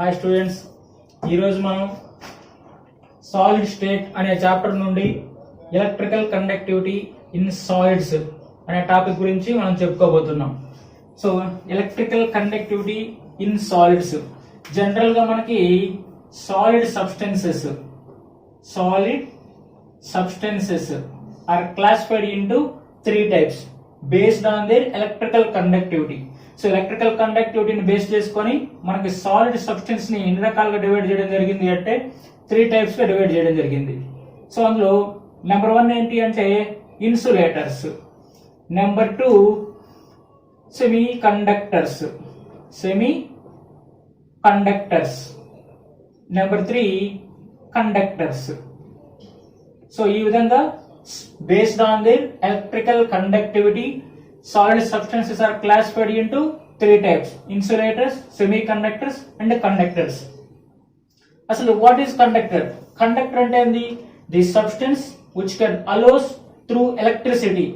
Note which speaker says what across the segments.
Speaker 1: Hi students, ఈరోజు మనం solid state అనే చాప్టర్ నుండి ఎలక్ట్రికల్ కండక్టివిటీ ఇన్ సాలిడ్స్ అనే టాపిక్ గురించి మనం చెప్పుకోబోతున్నాం. So electrical conductivity in solids general గా మనకి solid substances are classified into 3 types based on their electrical conductivity. So ఎలక్ట్రికల్ కండక్టివిటీని బేస్ చేసుకొని మనకి సాలిడ్ సబ్స్టెన్స్ ని ఎన్ని రకాలుగా డివైడ్ చేయడం జరిగింది అంటే 3 types గా డివైడ్ చేయడం జరిగింది. సో అందులో నెంబర్ 1 ఏంటి అంటే insulators, number 2 semi conductors, number 3 conductors. So ఈ విధంగా based on their electrical conductivity solid substances are classified into 3 types: insulators, semiconductors and conductors. Asalu what is conductor? Conductor ante endi the substance which can allows through electricity.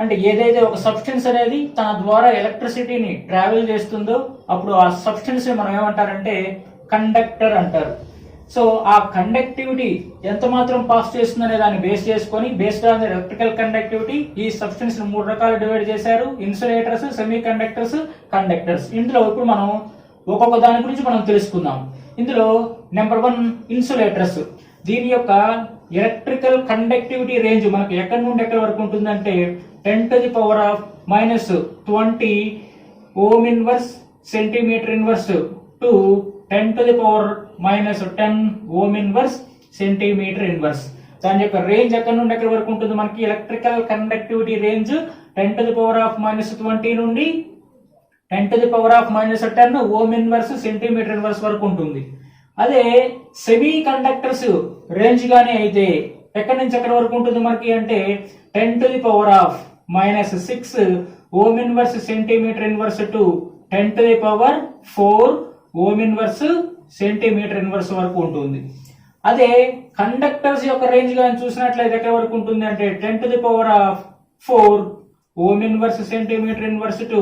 Speaker 1: అంటే ఏదైతే ఒక substance అనేది తన ద్వారా ఎలక్ట్రిసిటీని travel చేస్తుందో అప్పుడు ఆ substance ని మనం ఏమంటారంటే కండక్టర్ అంటారు. సో ఆ కండక్టివిటీ ఎంత మాత్రం పాస్ చేస్తుందనే దాన్ని బేస్ చేసుకొని బేస్డ్ ఆన్ ఎలక్ట్రికల్ కండక్టివిటీ ఈ సబ్స్టెన్స్ ని 3 రకాలు డివైడ్ చేశారు: ఇన్సులేటర్స్, సెమీ కండక్టర్స్, కండక్టర్స్. ఇందులో ఇప్పుడు మనం ఒక్కొక్క దాని గురించి మనం తెలుసుకుందాం. ఇందులో నెంబర్ 1 ఇన్సులేటర్స్. దీని యొక్క ఎలక్ట్రికల్ కండక్టివిటీ రేంజ్ మనకి ఎక్కడి నుండి ఎక్కడి వరకు ఉంటుందంటే 10⁻⁻20 ohm inverse centimetre inverse to 10⁻⁻10 ohm inverse centimetre inverse. దాని యొక్క రేంజ్ ఎక్కడి నుండి ఎక్కడి వరకు ఉంటుంది మనకి ఎలక్ట్రికల్ కండక్టివిటీ రేంజ్ 10⁻⁻20 నుండి 10⁻⁻10 ఓమ్ ఇన్వర్స్ సెంటీమీటర్ ఇన్వర్స్ వరకు ఉంటుంది. అదే సెమీ కండక్టర్స్ రేంజ్ గానే అయితే ఎక్కడి నుంచి ఎక్కడి వరకు ఉంటుంది మనకి అంటే 10⁻⁻6 ohm inverse centimetre inverse to 10⁻⁴ ohm inverse centimetre inverse వరకు ఉంటుంది. అదే కండక్టర్స్ యొక్క రేంజ్ గా చూసినట్లయితే ఎక్కడ వరకు ఉంటుంది అంటే 10⁻⁴ ohm inverse centimetre inverse to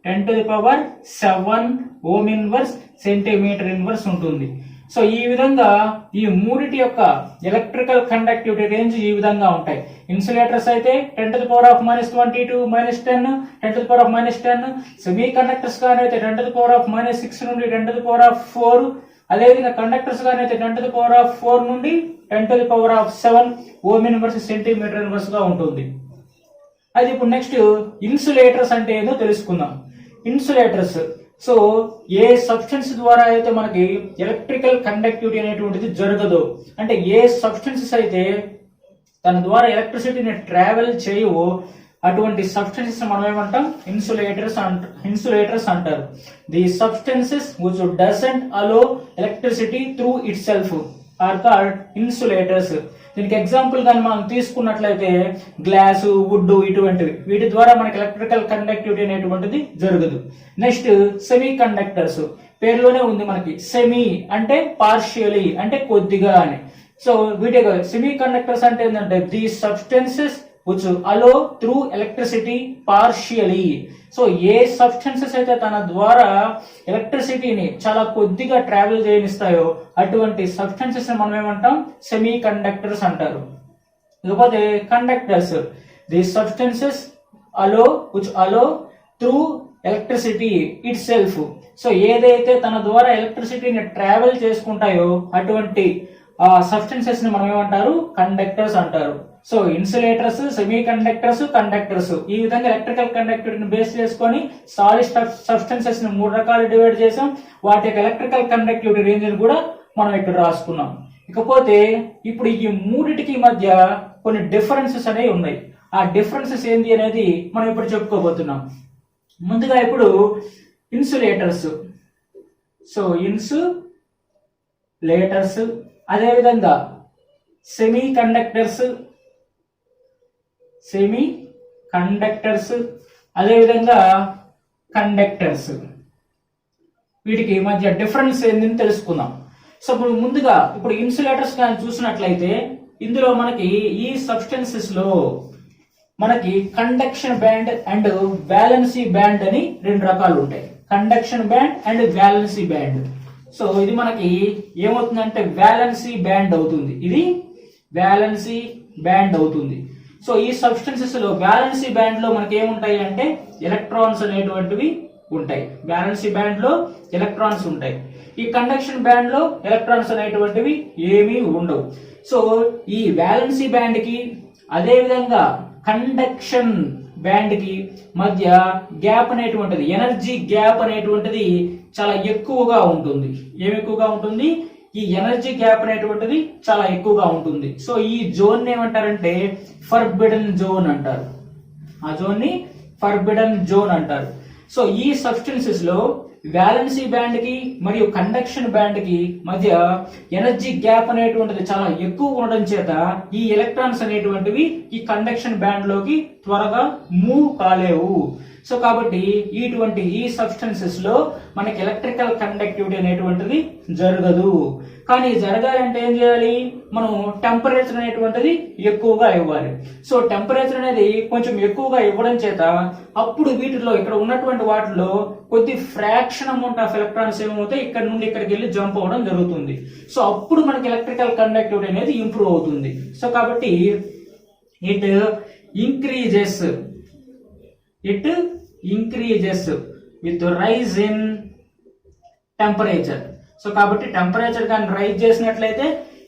Speaker 1: 10⁻⁷ ohm inverse centimetre inverse ఉంటుంది. సో ఈ విధంగా ఈ మూడిటి యొక్క ఎలక్ట్రికల్ కండక్టివిటీ రేంజ్ ఈ విధంగా ఉంటాయి. ఇన్సులేటర్స్ అయితే 10⁻⁻20 to -10, 10⁻⁻10. సెమీ కండక్టర్స్ గానైతే 10⁻⁻6 నుండి 10⁻⁴. అదేవిధంగా కండక్టర్స్ గానైతే 10⁻⁴ నుండి 10⁻⁷ ఓమ్ ఇన్వర్స్ సెంటీమీటర్ ఇన్వర్స్ గా ఉంటుంది. అది ఇప్పుడు నెక్స్ట్ ఇన్సులేటర్స్ అంటే ఏదో తెలుసుకుందాం. ఇన్సులేటర్స్ సో ఏ సబ్స్టెన్స్ ద్వారా అయితే మనకి ఎలక్ట్రికల్ కండక్టివిటీ అనేటువంటిది జరగదు అంటే ఏ సబ్స్టెన్సెస్ అయితే తన ద్వారా ఎలక్ట్రిసిటీని ట్రావెల్ చేయవో అటువంటి సబ్స్టెన్సెస్ మనం ఏమంటాం ఇన్సులేటర్స్ అంటారు. The substances which doesn't allow electricity through itself are called insulators. దీనికి ఎగ్జాంపుల్ గాని మనం తీసుకున్నట్లయితే గ్లాసు, వుడ్ ఇటువంటివి, వీటి ద్వారా మనకి ఎలక్ట్రికల్ కండక్టివిటీ అనేటువంటిది జరగదు. Next semi conductors. పేరులోనే ఉంది మనకి సెమీ అంటే పార్షియలీ అంటే కొద్దిగా అని. సో వీటి సెమీ కండక్టర్స్ అంటే ఏంటంటే the substances which allow through electricity partially. So A substances అయితే తన ద్వారా ఎలక్ట్రిసిటీని చాలా కొద్దిగా ట్రావెల్ చేయనిస్తాయో అటువంటి సబ్స్టెన్సెస్ మనం ఏమంటాం సెమీ కండక్టర్స్ అంటారు. లేకపోతే conductors. The substances which allow through electricity itself. So ఏదైతే తన ద్వారా ఎలక్ట్రిసిటీని ట్రావెల్ చేసుకుంటాయో అటువంటి సబ్స్టెన్సెస్ ని మనం ఏమంటారు కండక్టర్స్ అంటారు. So insulators, semi conductors, conductors ఈ విధంగా ఎలక్ట్రికల్ కండక్టివిటీని బేస్ చేసుకొని సాలిడ్ సబ్స్టెన్సెస్ ని 3 రకాలు డివైడ్ చేసాం. వాటి యొక్క ఎలక్ట్రికల్ కండక్టివిటీ రేంజ్ ని కూడా మనం ఇక్కడ రాసుకున్నాం. ఇకపోతే ఇప్పుడు ఈ మూడిటికి మధ్య కొన్ని డిఫరెన్సెస్ అనేవి ఉన్నాయి. ఆ డిఫరెన్సెస్ ఏంటి అనేది మనం ఇప్పుడు చెప్పుకోబోతున్నాం. ముందుగా ఇప్పుడు ఇన్సులేటర్స్. సో ఇన్సులేటర్స్, అదేవిధంగా సెమీ కండక్టర్స్, అదేవిధంగా కండక్టర్స్. వీటికి మధ్య డిఫరెన్స్ ఏందని తెలుసుకుందాం. సో ఇప్పుడు ముందుగా ఇప్పుడు ఇన్సులేటర్స్ కానీ చూసినట్లయితే ఇందులో మనకి ఈ సబ్స్టెన్సెస్ లో మనకి conduction band and valency band అని 2 రకాలు ఉంటాయి. Conduction band and valency band. So ఇది మనకి ఏమవుతుందంటే వ్యాలెన్సీ బ్యాండ్ అవుతుంది, ఇది వ్యాలెన్సీ బ్యాండ్ అవుతుంది. సో ఈ సబ్స్టెన్సెస్ లో వ్యాలెన్సీ బ్యాండ్ లో మనకి ఏముంటాయి అంటే ఎలక్ట్రాన్స్ అనేటువంటివి ఉంటాయి, వ్యాలెన్సీ బ్యాండ్ లో ఎలక్ట్రాన్స్ ఉంటాయి. ఈ కండక్షన్ బ్యాండ్ లో ఎలక్ట్రాన్స్ అనేటువంటివి ఏమీ ఉండవు. సో ఈ వ్యాలెన్సీ బ్యాండ్ కి అదే విధంగా కండక్షన్ బ్యాండ్ కి మధ్య గ్యాప్ అనేటువంటిది, ఎనర్జీ గ్యాప్ అనేటువంటిది చాలా ఎక్కువగా ఉంటుంది. ఏమి ఎక్కువగా ఉంటుంది? ఈ ఎనర్జీ గ్యాప్ అనేటువంటిది చాలా ఎక్కువగా ఉంటుంది. సో ఈ జోన్ ఏమంటారంటే ఫర్బిడన్ జోన్ అంటారు, ఆ జోన్ ని ఫర్బిడన్ జోన్ అంటారు. సో ఈ సబ్స్టెన్సెస్ లో వ్యాలెన్సీ బ్యాండ్ కి మరియు కండక్షన్ బ్యాండ్ కి మధ్య ఎనర్జీ గ్యాప్ అనేటువంటిది చాలా ఎక్కువ ఉండడం చేత ఈ ఎలక్ట్రాన్స్ అనేటువంటివి ఈ కండక్షన్ బ్యాండ్ లోకి త్వరగా మూవ్ కాలేవు. సో కాబట్టి ఇటువంటి ఈ సబ్స్టెన్సెస్ లో మనకి ఎలక్ట్రికల్ కండక్టివిటీ అనేటువంటిది జరగదు. కానీ జరగాలంటే ఏం చేయాలి? మనం టెంపరేచర్ అనేటువంటిది ఎక్కువగా ఇవ్వాలి. సో టెంపరేచర్ అనేది కొంచెం ఎక్కువగా ఇవ్వడం చేత అప్పుడు వీటిలో ఇక్కడ ఉన్నటువంటి వాటిలో కొద్ది ఫ్రాక్షన్ అమౌంట్ ఆఫ్ ఎలక్ట్రాన్స్ ఏమవుతాయి, ఇక్కడ నుండి ఇక్కడికి వెళ్ళి జంప్ అవ్వడం జరుగుతుంది. సో అప్పుడు మనకి ఎలక్ట్రికల్ కండక్టివిటీ అనేది ఇంప్రూవ్ అవుతుంది. సో కాబట్టి it increases with rise in temperature. So కాబట్టి టెంపరేచర్ కానీ రైజ్ చేసినట్లయితే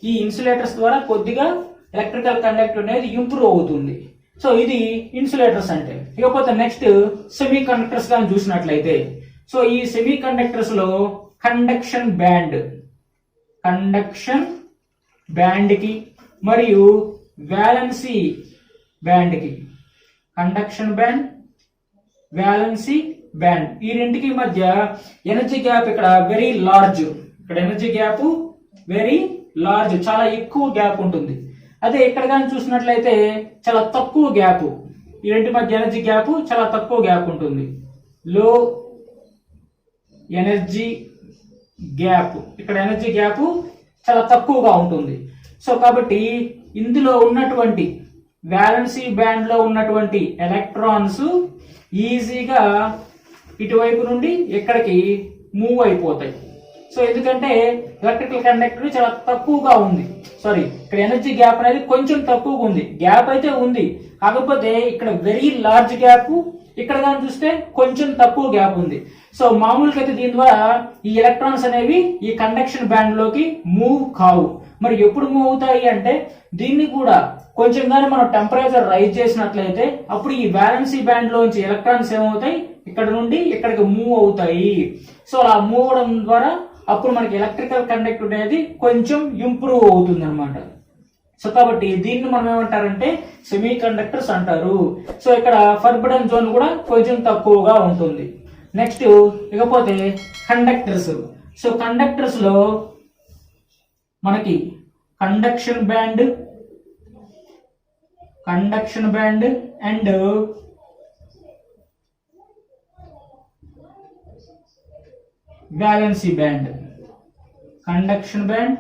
Speaker 1: ఈ ఇన్సులేటర్స్ ద్వారా కొద్దిగా ఎలక్ట్రికల్ కండక్టివిటీ అనేది ఇంప్రూవ్ అవుతుంది. సో ఇది ఇన్సులేటర్స్ అంటే. ఇకపోతే నెక్స్ట్ సెమీ కండక్టర్స్ కానీ చూసినట్లయితే, సో ఈ సెమీ కండక్టర్స్ లో కండక్షన్ బ్యాండ్ కి మరియు వ్యాలెన్సీ బ్యాండ్ కి, కండక్షన్ బ్యాండ్, వ్యాలెన్సీ బ్యాండ్, ఈ రెండింటికి మధ్య ఎనర్జీ గ్యాప్ ఇక్కడ వెరీ లార్జ్, ఇక్కడ ఎనర్జీ గ్యాప్ వెరీ లార్జ్, చాలా ఎక్కువ గ్యాప్ ఉంటుంది. అదే ఇక్కడ కానీ చూసినట్లయితే చాలా తక్కువ గ్యాప్, ఈ రెండింటి మధ్య ఎనర్జీ గ్యాప్ చాలా తక్కువ గ్యాప్ ఉంటుంది, లో ఎనర్జీ గ్యాప్, ఇక్కడ ఎనర్జీ గ్యాప్ చాలా తక్కువగా ఉంటుంది. సో కాబట్టి ఇందులో ఉన్నటువంటి వ్యాలెన్సీ బ్యాండ్ లో ఉన్నటువంటి ఎలక్ట్రాన్స్ ఈజీగా ఇటువైపు నుండి ఎక్కడికి మూవ్ అయిపోతాయి. సో ఎందుకంటే ఎలక్ట్రికల్ కండక్టివిటీ చాలా తక్కువగా ఉంది, సారీ ఇక్కడ ఎనర్జీ గ్యాప్ అనేది కొంచెం తక్కువగా ఉంది, గ్యాప్ అయితే ఉంది కాకపోతే ఇక్కడ వెరీ లార్జ్ గ్యాప్, ఇక్కడ కానీ చూస్తే కొంచెం తక్కువ గ్యాప్ ఉంది. సో మామూలుగా అయితే దీని ద్వారా ఈ ఎలక్ట్రాన్స్ అనేవి ఈ కండక్షన్ బ్యాండ్ లోకి మూవ్ కావు. మరి ఎప్పుడు మూవ్ అవుతాయి అంటే దీన్ని కూడా కొంచెం కానీ మనం టెంపరేచర్ రైజ్ చేసినట్లయితే అప్పుడు ఈ వ్యాలెన్సీ బ్యాండ్ లోంచి ఎలక్ట్రాన్స్ ఏమవుతాయి, ఇక్కడ నుండి ఇక్కడికి మూవ్ అవుతాయి. సో అలా మూవ్ అవడం ద్వారా అప్పుడు మనకి ఎలక్ట్రికల్ కండక్టివిటీ అనేది కొంచెం ఇంప్రూవ్ అవుతుంది అనమాట. సో కాబట్టి దీన్ని మనం ఏమంటారంటే సెమీ కండక్టర్స్ అంటారు. సో ఇక్కడ ఫర్బిడన్ జోన్ కూడా కొంచెం తక్కువగా ఉంటుంది. నెక్స్ట్ ఇకపోతే కండక్టర్స్. సో కండక్టర్స్ లో మనకి conduction band and valency band, conduction band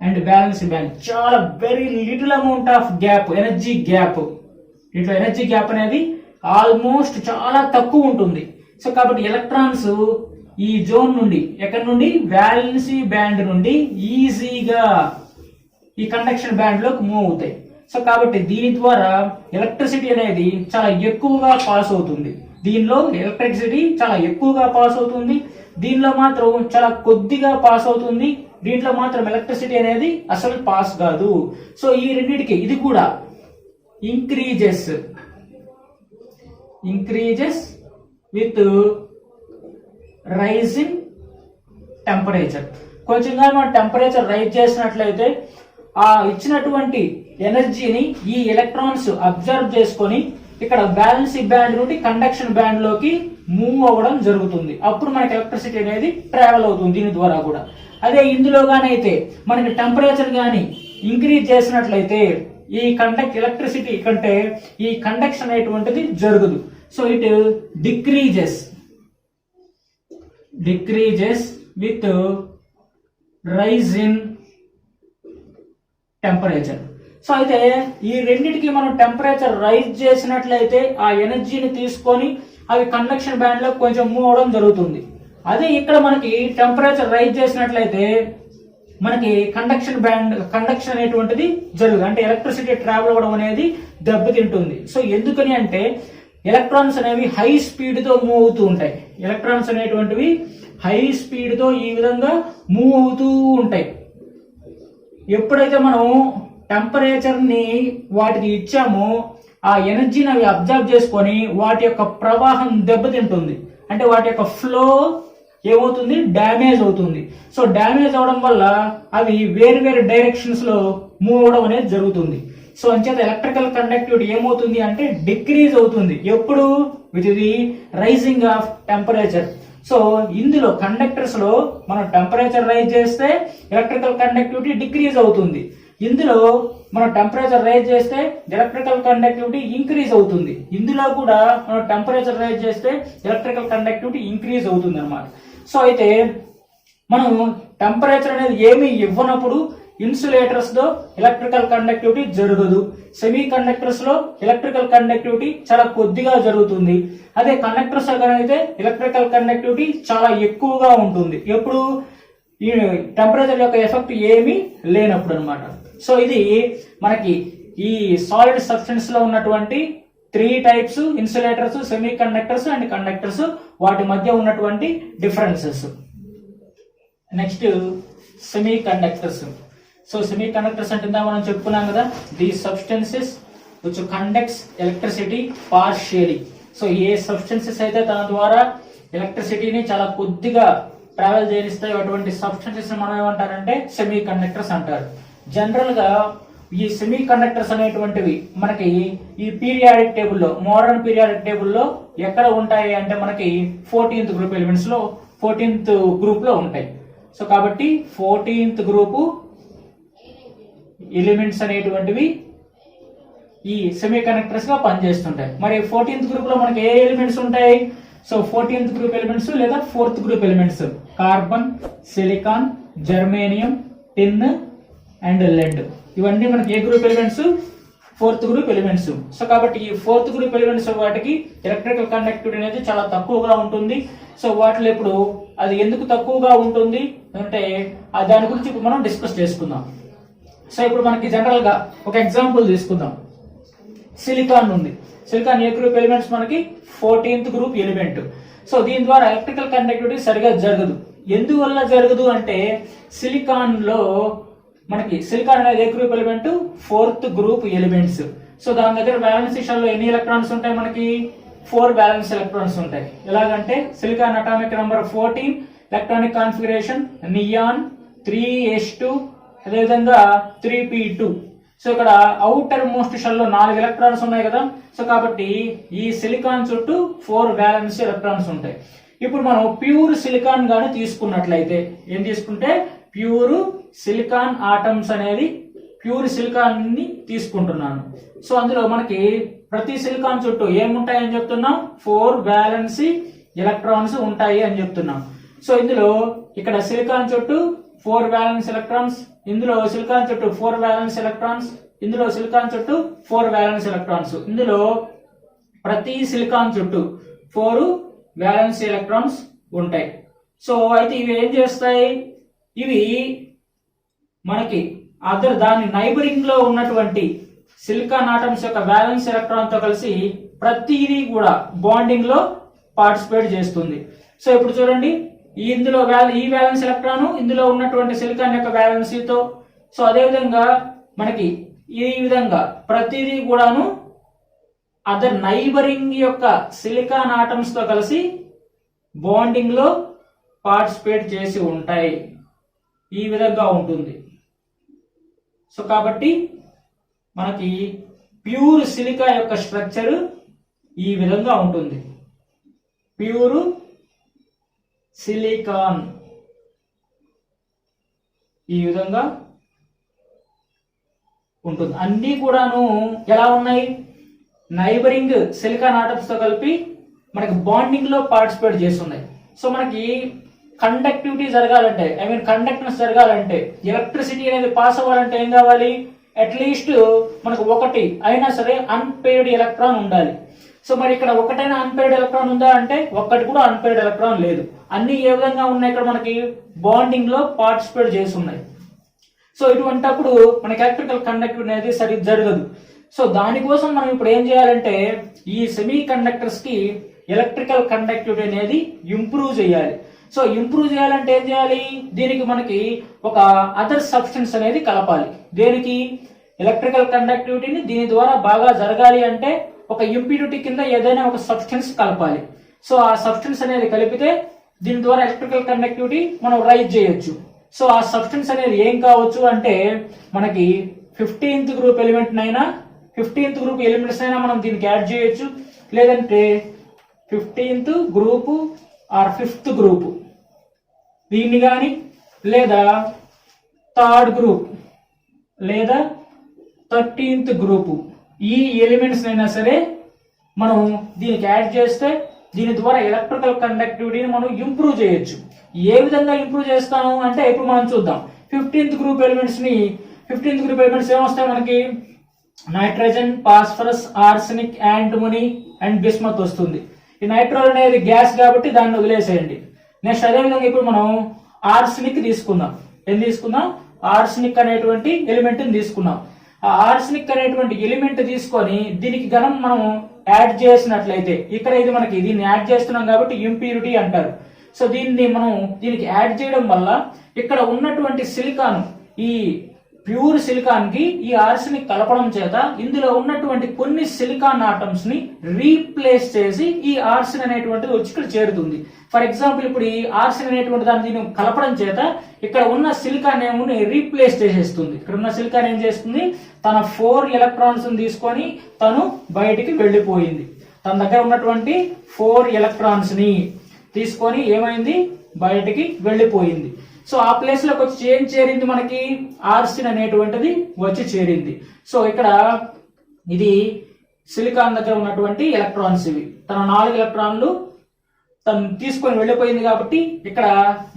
Speaker 1: and valency band చాలా very little amount of gap, energy gap, ఇట్లా ఎనర్జీ గ్యాప్ అనేది ఆల్మోస్ట్ చాలా తక్కువ ఉంటుంది. సో కాబట్టి ఎలక్ట్రాన్స్ ఈ జోన్ నుండి ఎక్కడి నుండి వ్యాలెన్సీ బ్యాండ్ నుండి ఈజీగా ఈ కండక్షన్ బ్యాండ్ లోకి మూవ్ అవుతాయి. సో కాబట్టి దీని ద్వారా ఎలక్ట్రిసిటీ అనేది చాలా ఎక్కువగా పాస్ అవుతుంది, దీనిలో ఎలక్ట్రిసిటీ చాలా ఎక్కువగా పాస్ అవుతుంది, దీనిలో మాత్రం చాలా కొద్దిగా పాస్ అవుతుంది, దీంట్లో మాత్రం ఎలక్ట్రిసిటీ అనేది అసలు పాస్ కాదు. సో ఈ రెండింటికి ఇది కూడా increases with rise in temperature. కొంచెంగా మనం టెంపరేచర్ రైజ్ చేసినట్లయితే ఆ ఇచ్చినటువంటి ఎనర్జీని ఈ ఎలక్ట్రాన్స్ అబ్జర్వ్ చేసుకొని ఇక్కడ వ్యాలెన్సీ బ్యాండ్ నుండి కండక్షన్ బ్యాండ్ లోకి మూవ్ అవ్వడం జరుగుతుంది. అప్పుడు మనకి ఎలక్ట్రిసిటీ అనేది ట్రావెల్ అవుతుంది దీని ద్వారా కూడా. అదే ఇందులో గానైతే మనకి టెంపరేచర్ గాని ఇంక్రీజ్ చేసినట్లయితే ఈ ఎలక్ట్రిసిటీ కంటే ఈ కండక్షన్ అనేటువంటిది జరగదు. So it decreases with rise in temperature. So అయితే ఈ రెండింటికి మనం టెంపరేచర్ రైజ్ చేసినట్లయితే ఆ ఎనర్జీని తీసుకొని అవి కండక్షన్ బ్యాండ్ లో కొంచెం మూవ్ అవడం జరుగుతుంది. అదే ఇక్కడ మనకి టెంపరేచర్ రైజ్ చేసినట్లయితే మనకి కండక్షన్ అనేటువంటిది జరుగుతుంది, అంటే ఎలక్ట్రిసిటీ ట్రావెల్ అవ్వడం అనేది దెబ్బతింటుంది. సో ఎందుకని అంటే ఎలక్ట్రాన్స్ అనేవి హై స్పీడ్ తో మూవ్ అవుతూ ఉంటాయి. ఎలక్ట్రాన్స్ అనేటువంటివి హై స్పీడ్ తో ఈ విధంగా మూవ్ అవుతూ ఉంటాయి. ఎప్పుడైతే మనం టెంపరేచర్ ని వాటికి ఇచ్చామో ఆ ఎనర్జీని అవి అబ్జర్వ్ చేసుకొని వాటి యొక్క ప్రవాహం దెబ్బతింటుంది, అంటే వాటి యొక్క ఫ్లో ఏమవుతుంది, డ్యామేజ్ అవుతుంది. సో డ్యామేజ్ అవడం వల్ల అవి వేరు వేరు డైరెక్షన్స్ లో మూవ్ అవడం అనేది జరుగుతుంది. సో అంచేత ఎలక్ట్రికల్ కండక్టివిటీ ఏమవుతుంది అంటే డిక్రీజ్ అవుతుంది. ఎప్పుడు? With the rising of temperature. So ఇందులో కండక్టర్స్ లో మనం టెంపరేచర్ రైజ్ చేస్తే ఎలక్ట్రికల్ కండక్టివిటీ డిక్రీజ్ అవుతుంది. ఇందులో మనం టెంపరేచర్ రైజ్ చేస్తే ఎలక్ట్రికల్ కండక్టివిటీ ఇంక్రీజ్ అవుతుంది. ఇందులో కూడా మనం టెంపరేచర్ రైజ్ చేస్తే ఎలక్ట్రికల్ కండక్టివిటీ ఇంక్రీజ్ అవుతుంది అన్నమాట. సో అయితే మనం టెంపరేచర్ అనేది ఏమీ ఇవ్వనప్పుడు ఇన్సులేటర్స్ లో ఎలక్ట్రికల్ కండక్టివిటీ జరగదు. సెమీ కండక్టర్స్ లో ఎలక్ట్రికల్ కండక్టివిటీ చాలా కొద్దిగా జరుగుతుంది. అదే కండక్టర్స్ అయితే ఎలక్ట్రికల్ కండక్టివిటీ చాలా ఎక్కువగా ఉంటుంది. ఎప్పుడు? ఈ టెంపరేచర్ యొక్క ఎఫెక్ట్ ఏమీ లేనప్పుడు అన్నమాట. సో ఇది మనకి ఈ సాలిడ్ సబ్స్టెన్స్ లో ఉన్నటువంటి 3 types: insulators, semi conductors and conductors. వాటి మధ్య ఉన్నటువంటి differences. Next semi conductors. So semi conductors అంటే మనం చెప్పుకున్నాం కదా, the substances which conducts electricity partially. So A substances అయితే తన ద్వారా ఎలక్ట్రిసిటీని చాలా కొద్దిగా ట్రావెల్ చేయనిస్తాయి అటువంటి సబ్స్టెన్సెస్ మనం ఏమంటారంటే సెమీ కండక్టర్స్ అంటారు. జనరల్ గా ఈ సెమీ కండక్టర్స్ అనేటువంటివి మనకి ఈ పీరియాడిక్ టేబుల్లో, మోడర్న్ పీరియాడిక్ టేబుల్లో ఎక్కడ ఉంటాయి అంటే మనకి 14th గ్రూప్ ఎలిమెంట్స్ లో 14th గ్రూప్ లో ఉంటాయి. సో కాబట్టి 14th గ్రూపు ఎలిమెంట్స్ అనేటువంటివి ఈ సెమీ కండక్టర్స్ గా పనిచేస్తుంటాయి. మరి 14th గ్రూప్ లో మనకి ఏ ఎలిమెంట్స్ ఉంటాయి? సో 14th గ్రూప్ ఎలిమెంట్స్ లేదా 4th group elements carbon, silicon, germanium, tin and lead. ఇవన్నీ మనకి ఏ group elements? 4th group elements. So కాబట్టి ఈ 4th గ్రూప్ ఎలిమెంట్స్ వాటికి ఎలక్ట్రికల్ కండక్టివిటీ అనేది చాలా తక్కువగా ఉంటుంది. సో వాటిలో ఇప్పుడు అది ఎందుకు తక్కువగా ఉంటుంది అంటే దాని గురించి ఇప్పుడు మనం డిస్కస్ చేసుకుందాం. సో ఇప్పుడు మనకి జనరల్ గా ఒక ఎగ్జాంపుల్ తీసుకుందాం. సిలికాన్ ఉంది. సిలికాన్ ఏ గ్రూప్ ఎలిమెంట్స్? మనకి 14th గ్రూప్ ఎలిమెంట్. సో దీని ద్వారా ఎలక్ట్రికల్ కండక్టివిటీ సరిగా జరగదు. ఎందువల్ల జరగదు అంటే సిలికాన్ లో మనకి సిలికాన్ అనేది ఏ group element? 4th group elements. So దాని దగ్గర బ్యాలెన్స్ షెల్ లో ఎన్ని ఎలక్ట్రాన్స్ ఉంటాయి? మనకి 4 బ్యాలెన్స్ ఎలక్ట్రాన్స్ ఉంటాయి. ఎలాగంటే silicon atomic number 14, electronic configuration neon 3s2, అదేవిధంగా 3p2. సో ఇక్కడ అవుటర్ మోస్ట్ షెల్ లో 4 ఎలక్ట్రాన్స్ ఉన్నాయి కదా. సో కాబట్టి ఈ సిలికాన్ చుట్టూ 4 బ్యాలెన్స్ ఎలక్ట్రాన్స్ ఉంటాయి. ఇప్పుడు మనం ప్యూర్ సిలికాన్ గాని తీసుకున్నట్లయితే ఏం తీసుకుంటే ప్యూర్ సిలికాన్ ఆటమ్స్ అనేది ప్యూర్ సిలికాన్ ని తీసుకుంటున్నాను. సో అందులో మనకి ప్రతి సిలికాన్ చుట్టూ ఏముంటాయని చెప్తున్నాం? 4 బ్యాలెన్స్ ఎలక్ట్రాన్స్ ఉంటాయి అని చెప్తున్నాం. సో ఇందులో ఇక్కడ సిలికాన్ చుట్టూ 4 బ్యాలెన్స్ ఎలక్ట్రాన్స్, ఇందులో సిలికాన్ చుట్టూ 4 బ్యాలెన్స్ ఎలక్ట్రాన్స్, ఇందులో సిలికాన్ చుట్టూ 4 బ్యాలెన్స్ ఎలక్ట్రాన్స్. ఇందులో ప్రతి సిలికాన్ చుట్టూ 4 బ్యాలెన్స్ ఎలక్ట్రాన్స్ ఉంటాయి. సో అయితే ఇవి ఏం చేస్తాయి? ఇవి మనకి దాని నైబరింగ్ లో ఉన్నటువంటి సిలికాన్ ఆటమ్స్ యొక్క బ్యాలెన్స్ ఎలక్ట్రాన్ తో కలిసి ప్రతిదీ కూడా బాండింగ్ లో పార్టిసిపేట్ చేస్తుంది. సో ఇప్పుడు చూడండి, ఇందులో ఈ బ్యాలెన్స్ ఎలక్ట్రాన్ ఇందులో ఉన్నటువంటి సిలికాన్ యొక్క బ్యాలెన్స్ తో, సో అదే విధంగా మనకి ఈ విధంగా ప్రతిదీ కూడాను అదర్ నైబరింగ్ యొక్క సిలికాన్ ఆటమ్స్ తో కలిసి బాండింగ్ లో పార్టిసిపేట్ చేసి ఉంటాయి. ఈ విధంగా ఉంటుంది. సో కాబట్టి మనకి ప్యూర్ సిలికా యొక్క స్ట్రక్చర్ ఈ విధంగా ఉంటుంది. ప్యూర్ సిలికాన్ ఈ విధంగా ఉంటుంది. అన్ని కూడాను ఎలా ఉన్నాయి? నైబరింగ్ సిలికాన్ ఆటమ్స్ తో కలిపి మనకి బాండింగ్ లో పార్టిసిపేట్ చేస్తున్నాయి. సో మనకి కండక్టివిటీ జరగాలంటే, కండక్టెన్స్ జరగాలంటే, ఎలక్ట్రిసిటీ అనేది పాస్ అవ్వాలంటే ఏం కావాలి? అట్లీస్ట్ మనకు ఒకటి అయినా సరే అన్పెయిడ్ ఎలక్ట్రాన్ ఉండాలి. సో మరి ఇక్కడ ఒకటైనా అన్పెయిడ్ ఎలక్ట్రాన్ ఉందా అంటే ఒక్కటి కూడా అన్పెయిడ్ ఎలక్ట్రాన్ లేదు. అన్ని ఏ విధంగా ఉన్నాయి, ఇక్కడ మనకి బాండింగ్ లో పార్టిసిపేట్ చేసి ఉన్నాయి. సో ఇటువంటప్పుడు మనకి ఎలక్ట్రికల్ కండక్టివిటీ అనేది సరిగ్గా జరగదు. సో దానికోసం మనం ఇప్పుడు ఏం చేయాలంటే ఈ సెమీ కండక్టర్స్ కి ఎలక్ట్రికల్ కండక్టివిటీ అనేది ఇంప్రూవ్ చేయాలి. సో ఇంప్రూవ్ చేయాలంటే ఏం చేయాలి, దీనికి మనకి ఒక అదర్ సబ్స్టెన్స్ అనేది కలపాలి. దేనికి, ఎలక్ట్రికల్ కండక్టివిటీని దీని ద్వారా బాగా జరగాలి అంటే ఒక ఇంప్యూరిటీ కింద ఏదైనా ఒక సబ్స్టెన్స్ కలపాలి. సో ఆ సబ్స్టెన్స్ అనేది కలిపితే దీని ద్వారా ఎలక్ట్రికల్ కండక్టివిటీ మనం రైజ్ చేయొచ్చు. సో ఆ సబ్స్టెన్స్ అనేది ఏం కావచ్చు అంటే మనకి 15th గ్రూప్ ఎలిమెంట్ అయినా 15th గ్రూప్ ఎలిమెంట్స్ అయినా మనం దీనికి యాడ్ చేయొచ్చు, లేదంటే 15th group are 5th group దీన్ని కానీ, లేదా 3rd గ్రూప్ లేదా 13th గ్రూపు ఈ ఎలిమెంట్స్ అయినా సరే మనం దీనికి యాడ్ చేస్తే దీని ద్వారా ఎలక్ట్రికల్ కండక్టివిటీని మనం ఇంప్రూవ్ చేయొచ్చు. ఏ విధంగా ఇంప్రూవ్ చేస్తాము అంటే ఇప్పుడు మనం చూద్దాం. 15th గ్రూప్ ఎలిమెంట్స్ ఏమొస్తాయి మనకి, nitrogen, phosphorus, arsenic, antimony and bismuth వస్తుంది. ఈ నైట్రోజన్ అనేది గ్యాస్ కాబట్టి దాన్ని వదిలేసేయండి. నెక్స్ట్ అదే విధంగా ఇప్పుడు మనం ఆర్సెనిక్ తీసుకుందాం. ఏం తీసుకుందాం, ఆర్సెనిక్ అనేటువంటి ఎలిమెంట్ తీసుకున్నాం. ఆ ఆర్సెనిక్ అనేటువంటి ఎలిమెంట్ తీసుకొని దీనికి గనం మనం యాడ్ చేసినట్లయితే, ఇక్కడ ఇది మనకి దీన్ని యాడ్ చేస్తున్నాం కాబట్టి ఇంప్యూరిటీ అంటారు. సో దీనికి యాడ్ చేయడం వల్ల ఇక్కడ ఉన్నటువంటి సిలికాన్, ఈ ప్యూర్ సిలికాన్ కి ఈ ఆర్సెనిక్ కలపడం చేత ఇందులో ఉన్నటువంటి కొన్ని సిలికాన్ ఆటమ్స్ ని రీప్లేస్ చేసి ఈ ఆర్సెన్ అనేటువంటిది వచ్చి ఇక్కడ చేరుతుంది. ఫర్ ఎగ్జాంపుల్ ఇప్పుడు ఈ ఆర్సెన్ అనేటువంటి దీన్ని కలపడం చేత ఇక్కడ ఉన్న సిలికాన్ ఏమోని రీప్లేస్ చేసేస్తుంది. ఇక్కడ ఉన్న సిలికాన్ ఏం చేస్తుంది, తన 4 ఎలక్ట్రాన్స్ తీసుకొని తను బయటికి వెళ్ళిపోయింది. తన దగ్గర ఉన్నటువంటి 4 ఎలక్ట్రాన్స్ ని తీసుకొని ఏమైంది, బయటికి వెళ్ళిపోయింది. సో ఆ ప్లేస్ లోకి వచ్చి ఏం చేరింది, మనకి ఆర్సిన్ అనేటువంటిది వచ్చి చేరింది. సో ఇక్కడ ఇది సిలికాన్ దగ్గర ఉన్నటువంటి ఎలక్ట్రాన్స్ ఇవి. తన 4 ఎలక్ట్రాన్లు తను తీసుకొని వెళ్ళిపోయింది కాబట్టి ఇక్కడ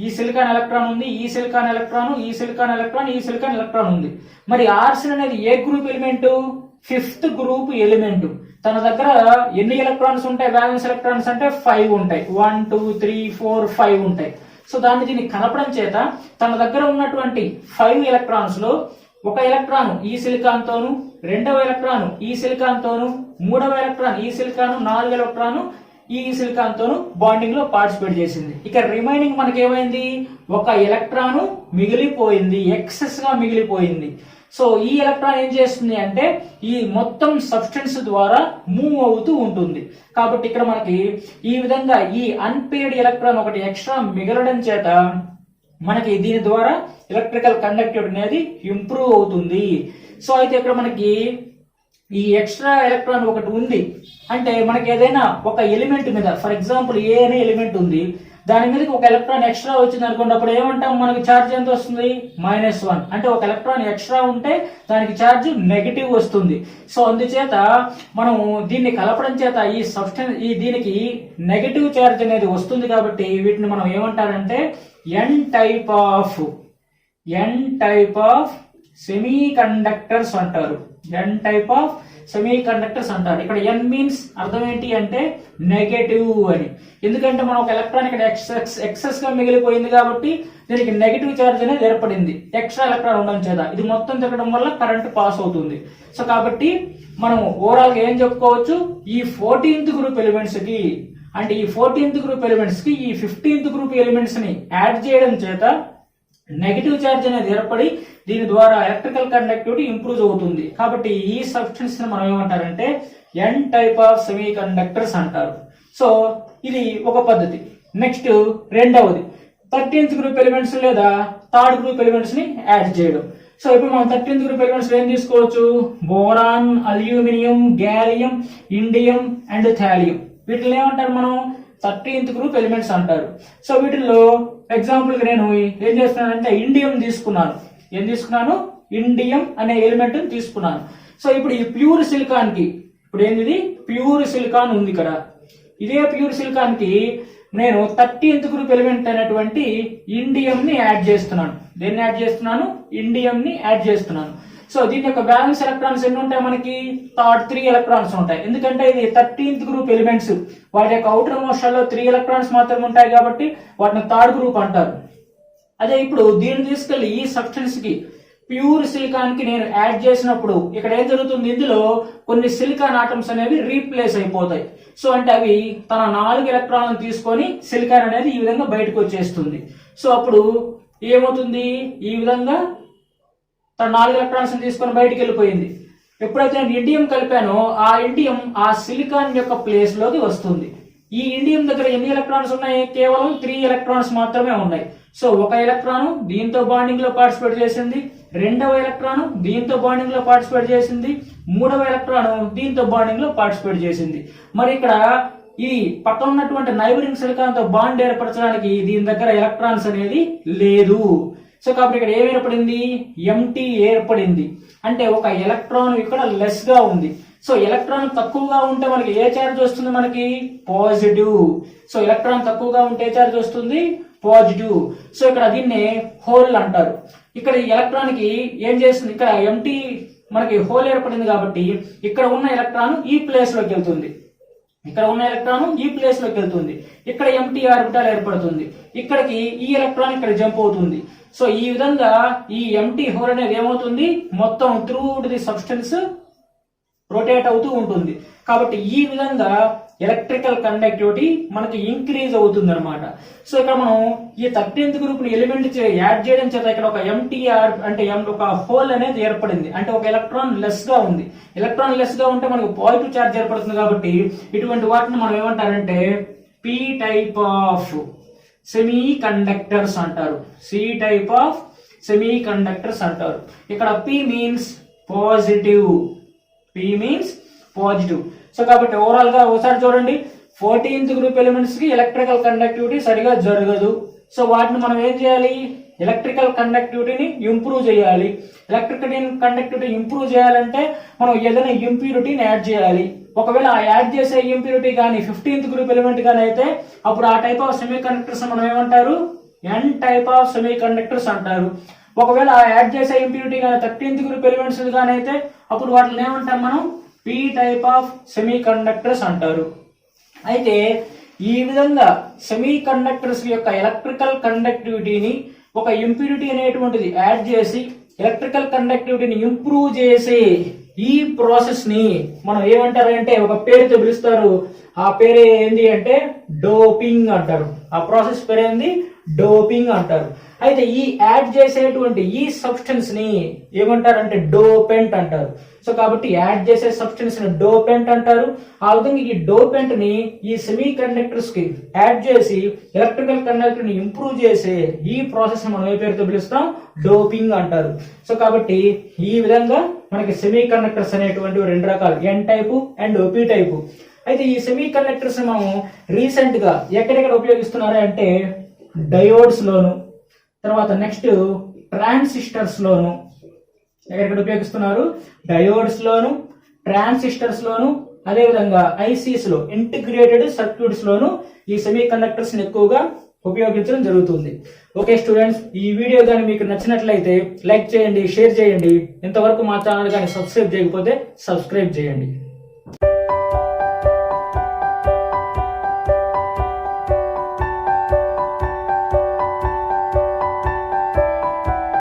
Speaker 1: ఈ సిలికాన్ ఎలక్ట్రాన్ ఉంది, ఈ సిలికాన్ ఎలక్ట్రాన్, ఈ సిలికాన్ ఎలక్ట్రాన్, ఈ సిలికాన్ ఎలక్ట్రాన్ ఉంది. మరి ఆర్సిన్ అనేది ఏ group element, 5th group element. తన దగ్గర ఎన్ని ఎలక్ట్రాన్స్ ఉంటాయి, బ్యాలెన్స్ ఎలక్ట్రాన్స్ అంటే 5 ఉంటాయి. 1 2 3 4 5 ఉంటాయి. సో దీన్ని కలపడం చేత తన దగ్గర ఉన్నటువంటి 5 ఎలక్ట్రాన్స్ లో ఒక ఎలక్ట్రాన్ ఈ సిలికాన్ తోను, 2వ ఎలక్ట్రాన్ ఈ సిలికాన్ తోను, 3వ ఎలక్ట్రాన్ ఈ సిలికాన్, 4వ ఎలక్ట్రాన్ ఈ సిలికాన్ తోను బాండింగ్ లో పార్టిసిపేట్ చేసింది. ఇక రిమైనింగ్ మనకి ఏమైంది, ఒక ఎలక్ట్రాన్ మిగిలిపోయింది, ఎక్సెస్ గా మిగిలిపోయింది. సో ఈ ఎలక్ట్రాన్ ఏం చేస్తుంది అంటే ఈ మొత్తం సబ్స్టెన్స్ ద్వారా మూవ్ అవుతూ ఉంటుంది. కాబట్టి ఇక్కడ మనకి ఈ విధంగా ఈ అన్పేర్డ్ ఎలక్ట్రాన్ ఒకటి ఎక్స్ట్రా మిగలడం చేత మనకి దీని ద్వారా ఎలక్ట్రికల్ కండక్టివిటీ అనేది ఇంప్రూవ్ అవుతుంది. సో అయితే ఇక్కడ మనకి ఈ ఎక్స్ట్రా ఎలక్ట్రాన్ ఒకటి ఉంది అంటే మనకి ఏదైనా ఒక ఎలిమెంట్ మీద, ఫర్ ఎగ్జాంపుల్ ఏ అనే ఎలిమెంట్ ఉంది, దాని మీదకి ఒక ఎలక్ట్రాన్ ఎక్స్ట్రా వచ్చింది అనుకోండి, అప్పుడు ఏమంటాం, మనకి ఛార్జ్ ఎంత వస్తుంది, -1. అంటే ఒక ఎలక్ట్రాన్ ఎక్స్ట్రా ఉంటే దానికి ఛార్జ్ నెగిటివ్ వస్తుంది. సో అందుచేత మనం దీన్ని కలపడం చేత ఈ సబ్స్టెన్స్ దీనికి నెగిటివ్ ఛార్జ్ అనేది వస్తుంది. కాబట్టి వీటిని మనం ఏమంటారంటే N type of semiconductors అంటారు. N type of semiconductors అంటారు. ఇక్కడ ఎన్ మీన్స్ అర్థం ఏంటి అంటే నెగటివ్ అని. ఎందుకంటే మనం ఒక ఎలక్ట్రాన్ ఇక్కడ ఎక్సెస్ గా మిగిలిపోయింది కాబట్టి దీనికి నెగటివ్ ఛార్జ్ అనేది ఏర్పడింది ఎక్స్ట్రా ఎలక్ట్రాన్ ఉండడం చేత. ఇది మొత్తం తిరగడం వల్ల కరెంట్ పాస్ అవుతుంది. సో కాబట్టి మనం ఓవరాల్ గా ఏం చెప్పుకోవచ్చు, ఈ 14th గ్రూప్ ఎలిమెంట్స్ కి అంటే ఈ 14th గ్రూప్ ఎలిమెంట్స్ కి ఈ 15th గ్రూప్ ఎలిమెంట్స్ ని యాడ్ చేయడం చేత నెగటివ్ ఛార్జ్ అనేది ఏర్పడి దీని ద్వారా ఎలక్ట్రికల్ కండక్టివిటీ ఇంప్రూవ్ అవుతుంది. కాబట్టి ఈ సబ్స్టెన్స్ ని మనం ఏమంటారంటే N type of semiconductors అంటారు. సో ఇది ఒక పద్ధతి. నెక్స్ట్ రెండవది 13th గ్రూప్ ఎలిమెంట్స్ లేదా 3rd గ్రూప్ ఎలిమెంట్స్ ని యాడ్ చేయడం. సో ఇప్పుడు మనం 13th గ్రూప్ ఎలిమెంట్స్ ఏం తీసుకోవచ్చు, boron, aluminium, gallium, indium and thallium. వీటిని ఏమంటారు మనం 13th గ్రూప్ ఎలిమెంట్స్ అంటారు. సో వీటిల్లో ఎగ్జాంపుల్ నేను ఏం చేస్తున్నానంటే ఇండియం తీసుకున్నాను. ఏం తీసుకున్నాను, ఇండియం అనే ఎలిమెంట్ తీసుకున్నాను. సో ఇప్పుడు ఈ ప్యూర్ సిలికాన్ కి ఇప్పుడు ఏంది, ప్యూర్ సిలికాన్ ఉంది ఇక్కడ. ఇదే ప్యూర్ సిలికాన్ కి నేను 13th గ్రూప్ ఎలిమెంట్ అయినటువంటి ఇండియం ని యాడ్ చేస్తున్నాను. దేన్ని యాడ్ చేస్తున్నాను, ఇండియం ని యాడ్ చేస్తున్నాను. సో దీని యొక్క బ్యాలెన్స్ ఎలక్ట్రాన్స్ ఎన్ని ఉంటాయి మనకి? థర్డ్ 3 ఎలక్ట్రాన్స్ ఉంటాయి. ఎందుకంటే ఇది 13th గ్రూప్ ఎలిమెంట్స్, వాటి యొక్క అవుటర్ మోస్ట్ షెల్ లో 3 ఎలక్ట్రాన్స్ మాత్రమే ఉంటాయి కాబట్టి వాటిని థర్డ్ గ్రూప్ అంటారు. అదే ఇప్పుడు దీన్ని తీసుకెళ్లి ఈ సబ్స్టెన్స్ కి ప్యూర్ సిలికాన్ కి నేను యాడ్ చేసినప్పుడు ఇక్కడ ఏం జరుగుతుంది? ఇందులో కొన్ని సిలికాన్ ఆటమ్స్ అనేవి రీప్లేస్ అయిపోతాయి. సో అంటే అవి తన 4 ఎలక్ట్రాన్లను తీసుకొని సిలికాన్ అనేది ఈ విధంగా బయటకు వచ్చేస్తుంది. సో అప్పుడు ఏమవుతుంది? ఈ విధంగా తన 4 ఎలక్ట్రాన్స్ తీసుకొని బయటికి వెళ్ళిపోయింది. ఎప్పుడైతే నేను ఇండియం కలిపానో ఆ ఇండియం ఆ సిలికాన్ యొక్క ప్లేస్ లోకి వస్తుంది. ఈ ఇండియం దగ్గర ఎన్ని ఎలక్ట్రాన్స్ ఉన్నాయి? కేవలం 3 ఎలక్ట్రాన్స్ మాత్రమే ఉన్నాయి. సో ఒక ఎలక్ట్రాన్ దీంతో బాండింగ్ లో పార్టిసిపేట్ చేసింది, రెండవ ఎలక్ట్రాన్ దీంతో బాండింగ్ లో పార్టిసిపేట్ చేసింది, మూడవ ఎలక్ట్రాన్ దీంతో బాండింగ్ లో పార్టిసిపేట్ చేసింది. మరి ఇక్కడ ఈ పక్కన ఉన్నటువంటి నైబరింగ్ సిలికాన్ తో బాండ్ ఏర్పరచడానికి దీని దగ్గర ఎలక్ట్రాన్స్ అనేది లేదు. సో కాబట్టి ఇక్కడ ఏం ఏర్పడింది? ఎంటీ ఏర్పడింది. అంటే ఒక ఎలక్ట్రాన్ ఇక్కడ లెస్ గా ఉంది. సో ఎలక్ట్రాన్ తక్కువగా ఉంటే మనకి ఏ చార్జ్ వస్తుంది? మనకి పాజిటివ్. సో ఎలక్ట్రాన్ తక్కువగా ఉంటే ఏ చార్జ్ వస్తుంది? పాజిటివ్. సో ఇక్కడ దీన్ని హోల్ అంటారు. ఇక్కడ ఈ ఎలక్ట్రాన్ కి ఏం చేస్తుంది? ఇక్కడ ఎంటీ మనకి హోల్ ఏర్పడింది కాబట్టి ఇక్కడ ఉన్న ఎలక్ట్రాన్ ఈ ప్లేస్ లోకి వెళ్తుంది, ఇక్కడ ఉన్న ఎలక్ట్రాన్ ఈ ప్లేస్ లోకి వెళ్తుంది, ఇక్కడ ఎంటీ ఆర్బిటాల్ ఏర్పడుతుంది, ఇక్కడికి ఈ ఎలక్ట్రాన్ ఇక్కడ జంప్ అవుతుంది. సో ఈ విధంగా ఈ ఎంటీ హోల్ అనేది ఏమవుతుంది? మొత్తం త్రూఅవుట్ ది సబ్స్టెన్స్ రొటేట్ అవుతూ ఉంటుంది. కాబట్టి ఈ విధంగా ఎలక్ట్రికల్ కండక్టివిటీ మనకి ఇంక్రీజ్ అవుతుంది అనమాట. సో ఇక్కడ మనం ఈ 13th గ్రూప్ ని ఎలిమెంట్ యాడ్ చేయడం చేత ఇక్కడ ఒక ఎంటీఆర్ అంటే ఒక హోల్ అనేది ఏర్పడింది. అంటే ఒక ఎలక్ట్రాన్ లెస్ గా ఉంది. ఎలక్ట్రాన్ లెస్ గా ఉంటే మనకు పాజిటివ్ ఛార్జ్ ఏర్పడుతుంది. కాబట్టి ఇటువంటి వాటిని మనం ఏమంటారంటే P type of semiconductors అంటారు. C type of semiconductors అంటారు. ఇక్కడ P means positive, P means positive. So కాబట్టి ఓవరాల్ గా ఒకసారి చూడండి, 14th గ్రూప్ ఎలిమెంట్స్ కి ఎలక్ట్రికల్ కండక్టివిటీ సరిగా జరగదు. సో వాటిని మనం ఏం చేయాలి? ఎలక్ట్రికల్ కండక్టివిటీని ఇంప్రూవ్ చేయాలి. ఎలక్ట్రికల్ కండక్టివిటీ ఇంప్రూవ్ చేయాలంటే మనం ఏదైనా ఇంప్యూరిటీని యాడ్ చేయాలి. ఒకవేళ ఆ యాడ్ చేసే ఇంప్యూరిటీ కానీ 15th గ్రూప్ ఎలిమెంట్ కానీ అయితే అప్పుడు ఆ టైప్ ఆఫ్ సెమీ కండక్టర్స్ మనం ఏమంటారు? N type of semiconductors అంటారు. ఒకవేళ ఆ యాడ్ చేసే ఇంప్యూరిటీ కానీ 13th గ్రూప్ ఎలిమెంట్స్ కానీ అయితే అప్పుడు వాటిని ఏమంటాం మనం? P type of semiconductors అంటారు. అయితే ఈ విధంగా సెమీ కండక్టర్స్ యొక్క ఎలక్ట్రికల్ కండక్టివిటీని ఒక ఇంప్యూరిటీ అనేటువంటిది యాడ్ చేసి ఎలక్ట్రికల్ కండక్టివిటీని ఇంప్రూవ్ చేసే ఈ ప్రాసెస్ ని మనం ఏమంటారంటే ఒక పేరుతో పిలుస్తారు. ఆ పేరు ఏంది అంటే డోపింగ్ అంటారు. ఆ ప్రాసెస్ పేరు ఏంది? డోపింగ్ అంటారు. అయితే ఈ యాడ్ చేసేటువంటి ఈ సబ్స్టెన్స్ ని ఏమంటారంటే డోపెంట్ అంటారు. సో కాబట్టి యాడ్ చేసే సబ్స్టెన్స్ ని డోపెంట్ అంటారు. ఆ విధంగా ఈ డోపెంట్ ని ఈ సెమీ కండక్టర్స్ కి యాడ్ చేసి ఎలక్ట్రికల్ కండక్టర్ ని ఇంప్రూవ్ చేసే ఈ ప్రాసెస్ ని మనం ఏ పేరుతో పిలుస్తాం? డోపింగ్ అంటారు. సో కాబట్టి ఈ విధంగా మనకి సెమీ కండక్టర్స్ అనేటువంటి 2 రకాలు, ఎన్ టైపు అండ్ పి టైపు. అయితే ఈ సెమీ కండక్టర్స్ మనం రీసెంట్ గా ఎక్కడెక్కడ ఉపయోగిస్తున్నారు అంటే డయోడ్స్ లోను, తర్వాత నెక్స్ట్ ట్రాన్సిస్టర్స్ లోను. ఎక్కడెక్కడ ఉపయోగిస్తున్నారు? డయోడ్స్ లోను, ట్రాన్సిస్టర్స్ లోను, అదే విధంగా ఐసీస్ లో ఇంటిగ్రేటెడ్ సర్క్యూట్స్ లోను ఈ సెమీ కండక్టర్స్ ని ఎక్కువగా ఉపయోగించడం జరుగుతుంది. ఓకే స్టూడెంట్స్, ఈ వీడియో కానీ మీకు నచ్చినట్లయితే లైక్ చేయండి, షేర్ చేయండి. ఇంతవరకు మా ఛానల్ కానీ సబ్స్క్రైబ్ చేయకపోతే సబ్స్క్రైబ్ చేయండి.